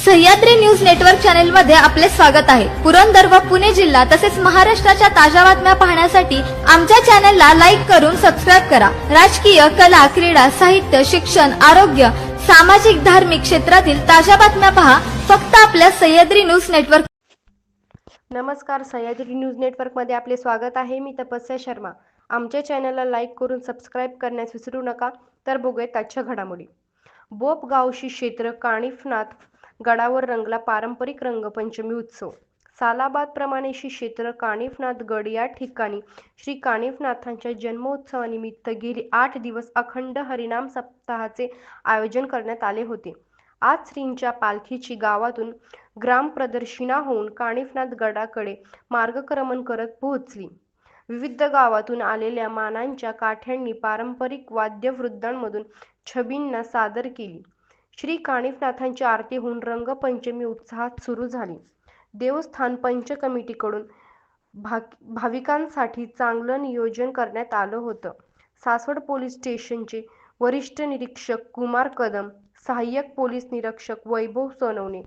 Sahyadri news network channel मध्ये आपले स्वागत आहे। पुरंदर व पुणे जिल्हा तसेच महाराष्ट्राच्या ताज्या बातम्या पाहण्यासाठी आमच्या चॅनलला लाईक करून सबस्क्राइब करा। राजकीय, कला, क्रीडा, साहित्य, शिक्षण, आरोग्य, सामाजिक, धार्मिक क्षेत्रातील ताज्या बातम्या पहा फक्त आपल्या सह्याद्री न्यूज नेटवर्क। नमस्कार, सह्याद्री न्यूज नेटवर्क मध्ये आपले स्वागत आहे। मी तपस्या शर्मा। आमच्या चॅनलला लाईक करून सबस्क्राइब करण्यास विसरू नका। तर बघूया आजच्या घडामोडी। बोपगावशी क्षेत्र कानिफनाथ गडावर रंगला पारंपरिक रंगपंचमी उत्सव। सालाबाद प्रमाणे श्री क्षेत्र कानिफनाथ गड या ठिकाणी श्री कानिफनाथांच्या जन्मोत्सवानिमित्त गेली 8 दिवस अखंड हरिनाम सप्ताहाचे आयोजन करण्यात आले होते। आज श्रींच्या पालखीची गावातून ग्राम प्रदक्षिणा होऊन कानिफनाथ गडाकडे मार्गक्रमण करत पोहोचली। विविध गावातून आलेल्या मानांच्या काठ्यांनी पारंपरिक वाद्यवृंदांमधून छबिना सादर केली। श्री कानिफनाथांची आरती होऊन रंगपंचमी उत्साहात सुरू झाली। देवस्थान पंच कमिटीकडून भाविकांसाठी चांगलं नियोजन करण्यात आलं होतं। सासवड पोलीस स्टेशनचे वरिष्ठ निरीक्षक कुमार कदम, सहाय्यक पोलीस निरीक्षक वैभव सोनवणे,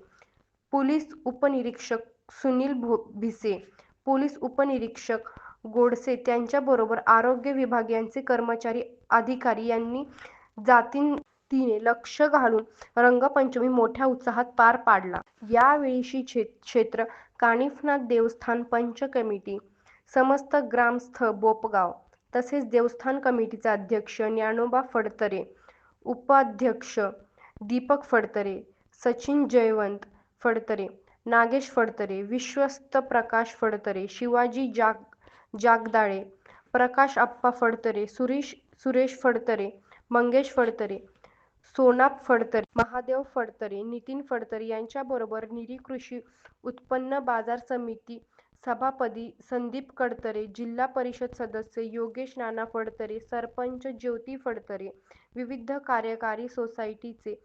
पोलीस उपनिरीक्षक सुनील भिसे, पोलीस उपनिरीक्षक गोडसे त्यांच्याबरोबर आरोग्य विभाग यांचे कर्मचारी अधिकारी यांनी जातीने लक्ष घालून रंगपंचमी मोठ्या उत्साहात पार पाडला। यावेळी श्री क्षेत्र कानिफनाथ देवस्थान पंच कमिटी, समस्त ग्रामस्थ बोपगाव तसेच देवस्थान कमिटीचे अध्यक्ष ज्ञानोबा फडतरे, उपाध्यक्ष दीपक फडतरे, सचिन जयवंत फडतरे, नागेश फडतरे, विश्वस्त प्रकाश फडतरे, शिवाजी जागदाळे, प्रकाश आप्पा फडतरे, सुरेश फडतरे, मंगेश फडतरे, सोनाप फडतरे, महादेव फडतरे, नितीन फडतरे यांच्याबरोबर निरी कृषी उत्पन्न बाजार समिती सभापती संदीप कडतरे, जिल्हा परिषद सदस्य योगेश नाना फडतरे, सरपंच ज्योती फडतरे, विविध कार्यकारी सोसायटीचे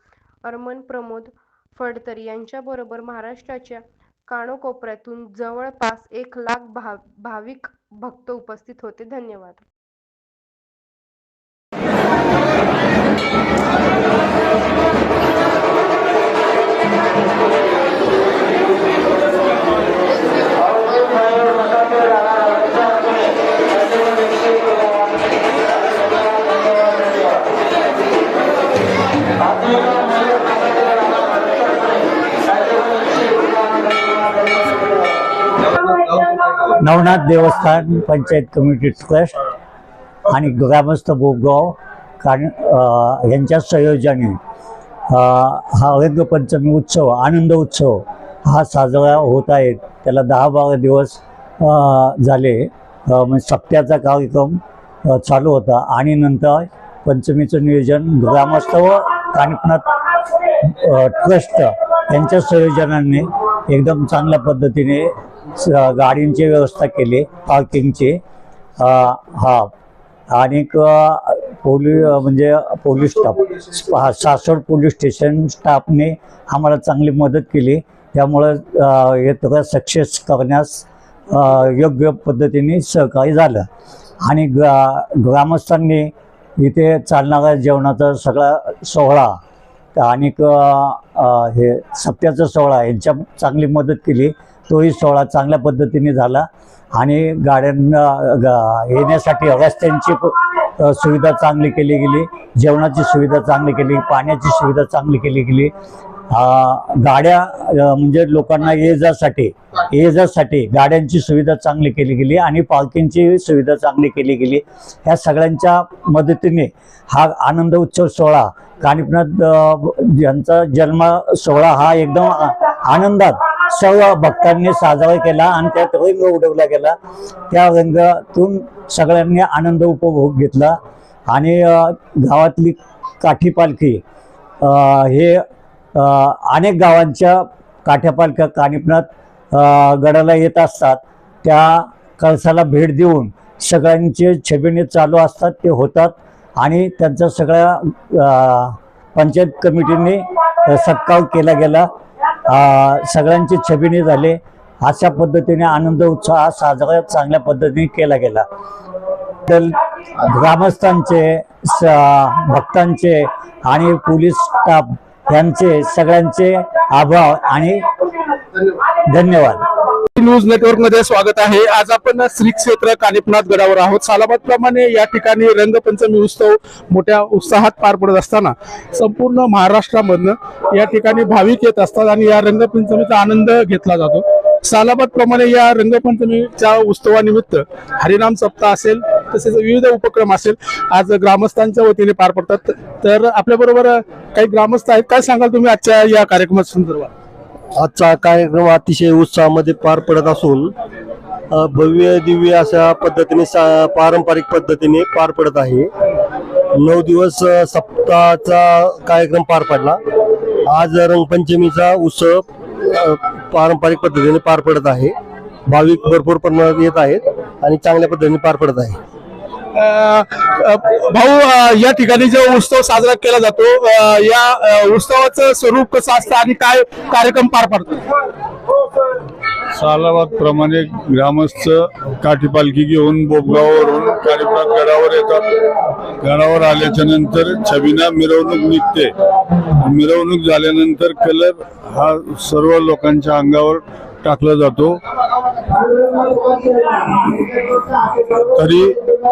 अरमान प्रमोद फडतरे यांच्याबरोबर महाराष्ट्राच्या कानाकोपऱ्यातून जवळपास 1 लाख भाविक भक्त उपस्थित होते। धन्यवाद। नवनाथ देवस्थान पंचायत कमिटी ट्रस्ट आणि ग्रामस्थ बोपगाव यांच्या संयोजनाने हा रंगपंचमी उत्सव, आनंद उत्सव हा साजरा होत आहे। त्याला 10-12 दिवस झाले। म्हणजे सप्त्याचा कार्यक्रम चालू होता आणि नंतर पंचमीचं नियोजन ग्रामस्थ व कानिफनाथ ट्रस्ट यांच्या संयोजनाने एकदम चांगल्या पद्धतीने गाडींची व्यवस्था केली, पार्किंगची। आणि police staff, Saswad police station स्टाफने आम्हाला चांगली मदत केली। त्यामुळं हे सगळं सक्सेस करण्यास योग्य पद्धतीने सहकार्य झालं। आणि ग्रामस्थांनी इथे चालणारा जेवणाचा सगळा सोहळा आणि हे सप्त्याचा सोहळा यांच्या चांगली मदत केली। तोही सोहळा चांगल्या पद्धतीने झाला आणि गाड्यांना येण्यासाठी रस्त्यांची सुविधा चांगली केली गेली, जेवणाची सुविधा चांगली केली, पाण्याची सुविधा चांगली केली गेली। गाड्या म्हणजे लोकांना ये जासाठी गाड्यांची सुविधा चांगली केली गेली आणि पार्किंगची सुविधा चांगली केली गेली। ह्या सगळ्यांच्या मदतीने हा आनंद उत्सव सोहळा, कानिफनाथ यांचा जन्म सोहळा हा एकदम आनंदात सर्व भक्तांनी साजरा केला आणि त्यात रंग उडवला गेला। त्या रंगातून सगळ्यांनी आनंद उपभोग घेतला आणि गावातली काठी पालखी हे अनेक गावांच्या काठ्या पालख्या कानिफनाथ गडाला येत असतात। त्या कळसाला भेट देऊन सगळ्यांचे छबिने चालू असतात, ते होतात आणि त्यांचा सगळ्या पंचायत कमिटीने सत्कार केला गेला। सगळ्यांचे छबिने झाले। अशा पद्धतीने आनंद उत्साह साजरा चांगल्या पद्धतीने केला गेला। ग्रामस्थांचे, भक्तांचे आणि पोलीस स्टाफ यांचे सगळ्यांचे आभार आणि धन्यवाद. न्यूज नेटवर्क मध्ये स्वागत आहे. आज आपण श्री क्षेत्र कानिपनाथ गडावर आहोत. सालाबाद प्रमाणे या ठिकाणी रंगपंचमी उत्सव मोठ्या उत्साहात पार पडत असताना संपूर्ण महाराष्ट्रामधनं या ठिकाणी भाविक येत असतात आणि या रंगपंचमीचा आनंद घेतला जातो. सालाबाद प्रमाणे या रंगपंचमीच्या उत्सवानिमित्त हरिनाम सप्ताह असेल तसेच विविध उपक्रम असेल आज ग्रामस्थांच्या वतीने पार पडतात. तर आपल्या बरोबर काही ग्रामस्थ आहेत. काय सांगाल तुम्ही आजच्या या कार्यक्रमासंदर्भात? आजचा कार्यक्रम अतिशय उत्साहामध्ये पार पडत असून भव्य दिव्य अशा पद्धतीने पारंपरिक पद्धतीने पार पडत आहे. 9 दिवस सप्ताहाचा कार्यक्रम पार पडला. आज रंगपंचमीचा उत्सव पारंपरिक पद्धतीने पार पडत आहे. भाविक भरपूर प्रमाणात येत आहेत आणि चांगल्या पद्धतीने पार पडत आहे. भाऊ, या ठिकाणी जो उत्सव साजरा केला जातो या उत्सवाचं स्वरूप कसं असतं आणि काय कार्यक्रम पार पडतात? सालाबाद प्रमाणे ग्रामस्थ काठी पालखी घेऊन बोबगाववरून कानिपनाथ गडावर येतात. गडावर आल्याच्या नंतर छबिना मिरवणूक निघते. मिरवणूक झाल्यानंतर कलर हा सर्व लोकांच्या अंगावर टाकला जातो. तरी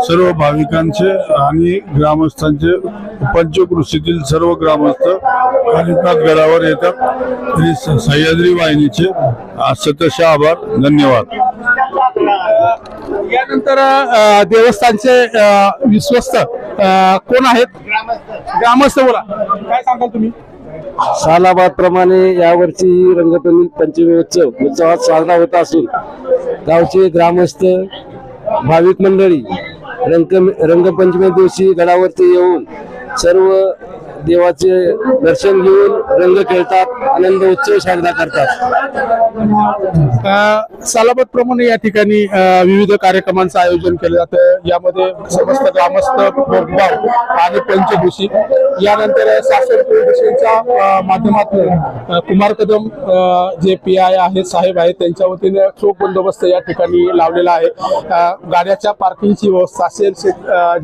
सर्व भाविकांचे आणि ग्रामस्थांचे पंचकृषीतील सर्व ग्रामस्थ कानिपनाथ गडावर येतात. तरी सह्याद्री वाहिनीचे सतत आभार, धन्यवाद. यानंतर देवस्थानचे विश्वस्त कोण आहेत? ग्रामस्थ बोला, काय सांगाल तुम्ही? सालाबाद प्रमाणे यावर्षी रंगपंचमी उत्सवात साजरा होत असून गावचे ग्रामस्थ भाविक मंडळी रंगपंचमी दिवशी गडावरती येऊन सर्व देवाचे दर्शन घेऊन रंग खेळतात, आनंद उत्सव साजरा करतात. सालाबाद प्रमाणे या ठिकाणी विविध कार्यक्रमांचं आयोजन केलं जातं. यामध्ये समस्त ग्रामस्थ बोबगाव आणि पंचकृषी यानंतर सासवड पोलीस स्टेशनच्या माध्यमातून कुमार कदम जे PI आहेत साहेब आहेत त्यांच्या वतीने चोख बंदोबस्त या ठिकाणी लावलेला आहे. गाड्याच्या पार्किंगची व्यवस्था असेल,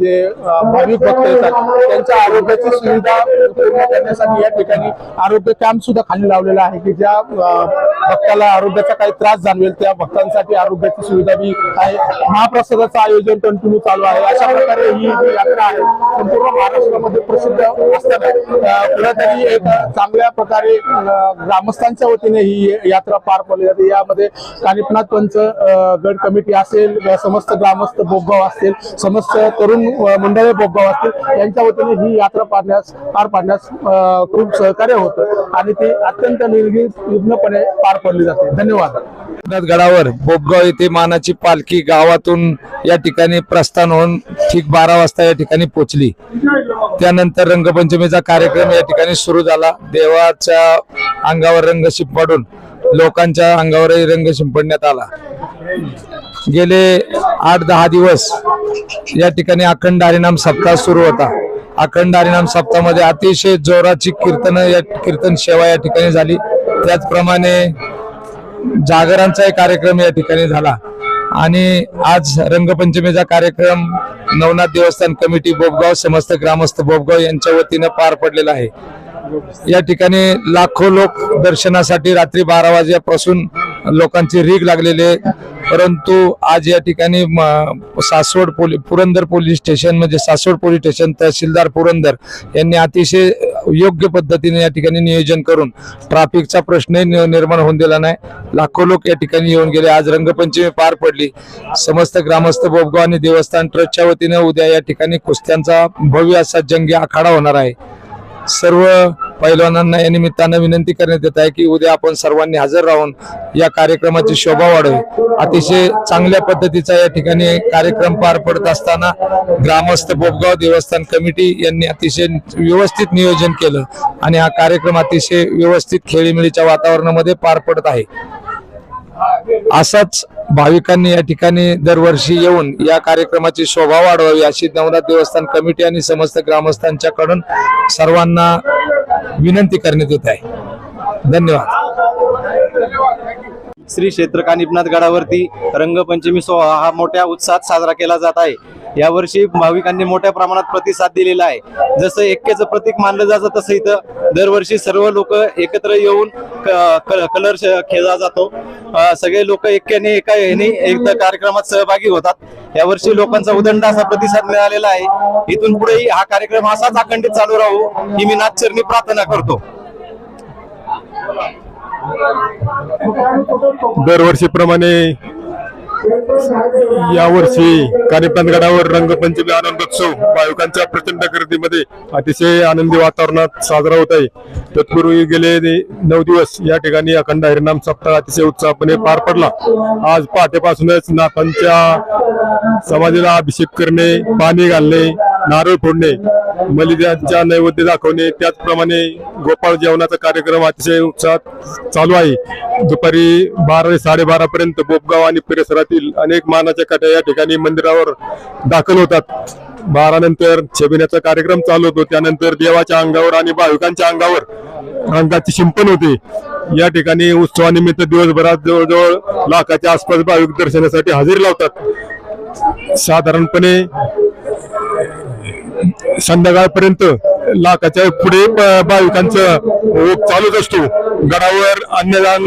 जे भाविक भक्त येतात त्यांच्या आरोग्याची सुविधा पूर्ण करण्यासाठी या ठिकाणी आरोग्य कॅम्प सुद्धा खाली लावलेला आहे की ज्या भक्ताला आरोग्याचा काही त्रास जाणवेल त्या भक्तांसाठी आरोग्याची सुविधा बी आहे. महाप्रसादाचं आयोजन कंटिन्यू चालू आहे. अशा प्रकारे ही जी यात्रा आहे संपूर्ण महाराष्ट्रामध्ये प्रसिद्ध असताना कुठेतरी एक चांगल्या प्रकारे ग्रामस्थांच्या वतीने ही यात्रा पार पडली जाते. यामध्ये कानिपनाथ पंच गड कमिटी असेल, समस्त ग्रामस्थ बोबगाव असतील, समस्त तरुण मंडळे बोबगाव असतील यांच्या वतीने ही यात्रा पार पाडण्यास खूप सहकार्य होतं आणि ती अत्यंत निर्विघ्नपणे पार पडली जाते. धन्यवाद. गडावर बोबगाव येथे मानाची पालखी गावातून या ठिकाणी प्रस्थान होऊन ठीक 12 वाजता या ठिकाणी पोहोचली. त्यानंतर रंगपंचमीचा कार्यक्रम या ठिकाणी सुरू झाला. देवाच्या अंगावर रंग शिंपडून लोकांच्या अंगावरही रंग शिंपडण्यात आला. गेले 8-10 दिवस या ठिकाणी अखंड हरिनाम सप्ताह सुरू होता. अखंड हरिनाम सप्ताहामध्ये अतिशय जोराची कीर्तन सेवा या ठिकाणी झाली. त्याचप्रमाणे जागरांचाही कार्यक्रम या ठिकाणी झाला आणि आज रंगपंचमीचा कार्यक्रम नवनाथ देवस्थान कमिटी बोबगाव, समस्त ग्रामस्थ बोबगाव यांच्या वतीने पार पडलेला आहे. या ठिकाणी लाखो लोक दर्शनासाठी रात्री 12 वाजल्यापासून लोकांची रीघ लागलेली आहे. परंतु आज या ठिकाणी सासवड पुरंदर पोलीस स्टेशन म्हणजे सासवड पोलीस स्टेशन तहसीलदार पुरंदर यांनी अतिशय योग्य पद्धतीने या ठिकाणी नियोजन करून ट्रॅफिकचा प्रश्न निर्माण होऊन दिला नाही. लाखो लोक या ठिकाणी येऊन गेले. आज रंगपंचमी पार पडली. समस्त ग्रामस्थ बोबगाव आणि देवस्थान ट्रस्टच्या वतीने उद्या या ठिकाणी कुस्त्यांचा भव्य असा जंगी आखाडा होणार आहे. सर्व पैलवानांना या निमित्तानं विनंती करण्यात येत आहे की उद्या आपण सर्वांनी हजर राहून या कार्यक्रमाची शोभा वाढवी. अतिशय चांगल्या पद्धतीचा या ठिकाणी कार्यक्रम पार पडत असताना ग्रामस्थ बोबगाव देवस्थान कमिटी यांनी अतिशय व्यवस्थित नियोजन केलं आणि हा कार्यक्रम अतिशय व्यवस्थित खेळीमेळीच्या वातावरणामध्ये पार पडत आहे. असाच भाविकांनी या ठिकाणी दरवर्षी येऊन या कार्यक्रमाची शोभा वाढवावी अशी नवनाथ देवस्थान कमिटी आणि समस्त ग्रामस्थांच्याकडून सर्वांना विनंती करण्यात येत आहे. धन्यवाद. श्री क्षेत्र कानिपनाथ गडावरती रंगपंचमी सोहळा हा मोठ्या उत्साहात साजरा केला जात आहे. यावर्षी भाविकांनी मोठ्या प्रमाणात प्रतिसाद दिलेला आहे। जसं एक्केचं प्रतीक मानलं जातं तसं इथं दरवर्षी सर्व लोक एकत्र येऊन कलर खेळला जातो। सगळे लोक एक्क्याने एका एकदा कार्यक्रमात सहभागी होतात। यावर्षी लोकांचा उदंड असा प्रतिसाद मिळालेला आहे। इथून पुढेही हा कार्यक्रम असाच अखंडित चालू राहू ही मी नाथचरणी प्रार्थना करतो। दरवर्षीप्रमाणे यावर्षी कानिपानगडावर रंगपंचमी आनंदोत्सव भाविकांच्या प्रचंड गर्दीमध्ये अतिशय आनंदी वातावरणात साजरा होत आहे। तत्पूर्वी गेले 9 दिवस या ठिकाणी अखंड हरिनाम सप्ताह अतिशय उत्साहपणे पार पडला। आज पहाटेपासूनच नाथांच्या समाधीला अभिषेक करणे, पाणी घालणे, नारळ फोडणे, बलिदानाचा नैवेद्य दाखवणे, त्याचप्रमाणे गोपाळ जेवणाचा कार्यक्रम अतिशय उत्साहात चालू आहे। दुपारी 12 साडेबारा पर्यंत बोपगाव आणि परिसरातील अनेक मानाच्या काठ्या या ठिकाणी मंदिरावर दाखल होतात। 12 नंतर छबिण्याचा कार्यक्रम चालू होतो। त्यानंतर देवाच्या अंगावर आणि भाविकांच्या अंगावर रंगाची शिंपण होते। या ठिकाणी उत्सवानिमित्त दिवसभरात जवळजवळ लाखाच्या आसपास भाविक दर्शनासाठी हजेरी लावतात। साधारणपणे संध्याकाळपर्यंत लाखाच्या पुढे भाविकांचं ओघ चालूच असतो। गडावर अन्नदान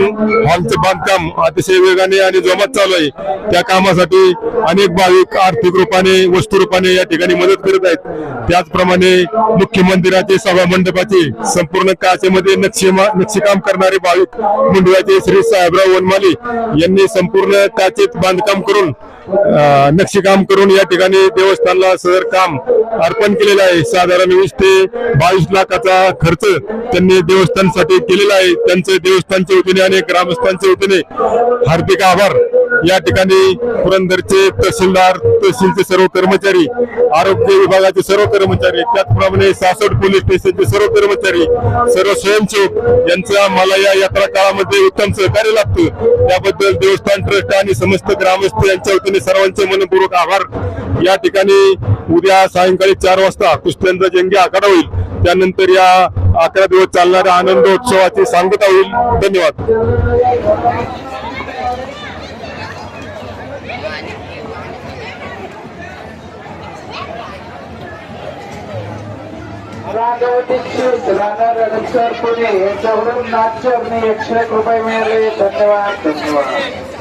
हॉलचं बांधकाम अतिशय वेगाने आणि जोमात चालू आहे। त्या कामासाठी अनेक भाविक आर्थिक रूपाने, वस्तू रूपाने या ठिकाणी मदत करत आहेत। त्याचप्रमाणे मुख्य मंदिराचे सभा मंडपाचे संपूर्ण काचेमध्ये नक्षीकाम करणारे भाविक मंडळाचे श्री साहेबराव वनमाली यांनी संपूर्ण काचेत बांधकाम करून नक्षीकाम करून या ठिकाणी देवस्थानला सदर काम अर्पण केलेलं आहे। साधारण 20 ते 22 लाखाचा खर्च त्यांनी देवस्थानसाठी केलेला आहे। त्यांचे देवस्थानच्या वतीने आणि ग्रामस्थांच्या वतीने हार्दिक आभार। या ठिकाणी पुरंदरचे तहसीलदार, तहसीलचे सर्व कर्मचारी, आरोग्य विभागाचे सर्व कर्मचारी, त्याचप्रमाणे सासवड पोलीस स्टेशनचे सर्व कर्मचारी, सर्व स्वयंसेवक यांचं मला या यात्रा काळामध्ये उत्तम सहकार्य लाभतं। त्याबद्दल देवस्थान ट्रस्ट आणि समस्त ग्रामस्थ यांच्या वतीने सर्वांचे मनपूर्वक आभार। या ठिकाणी उद्या सायंकाळी 4 वाजता कुस्त्यांचा जंगी आखाडा होईल। त्यानंतर या 11 दिवस चालणाऱ्या आनंदोत्सवाची सांगता होईल। धन्यवाद। राघव दीक्षित, राणा पुणे यांच्याकडून नाथचरणी 101 रुपये मिळाले। धन्यवाद धन्यवाद।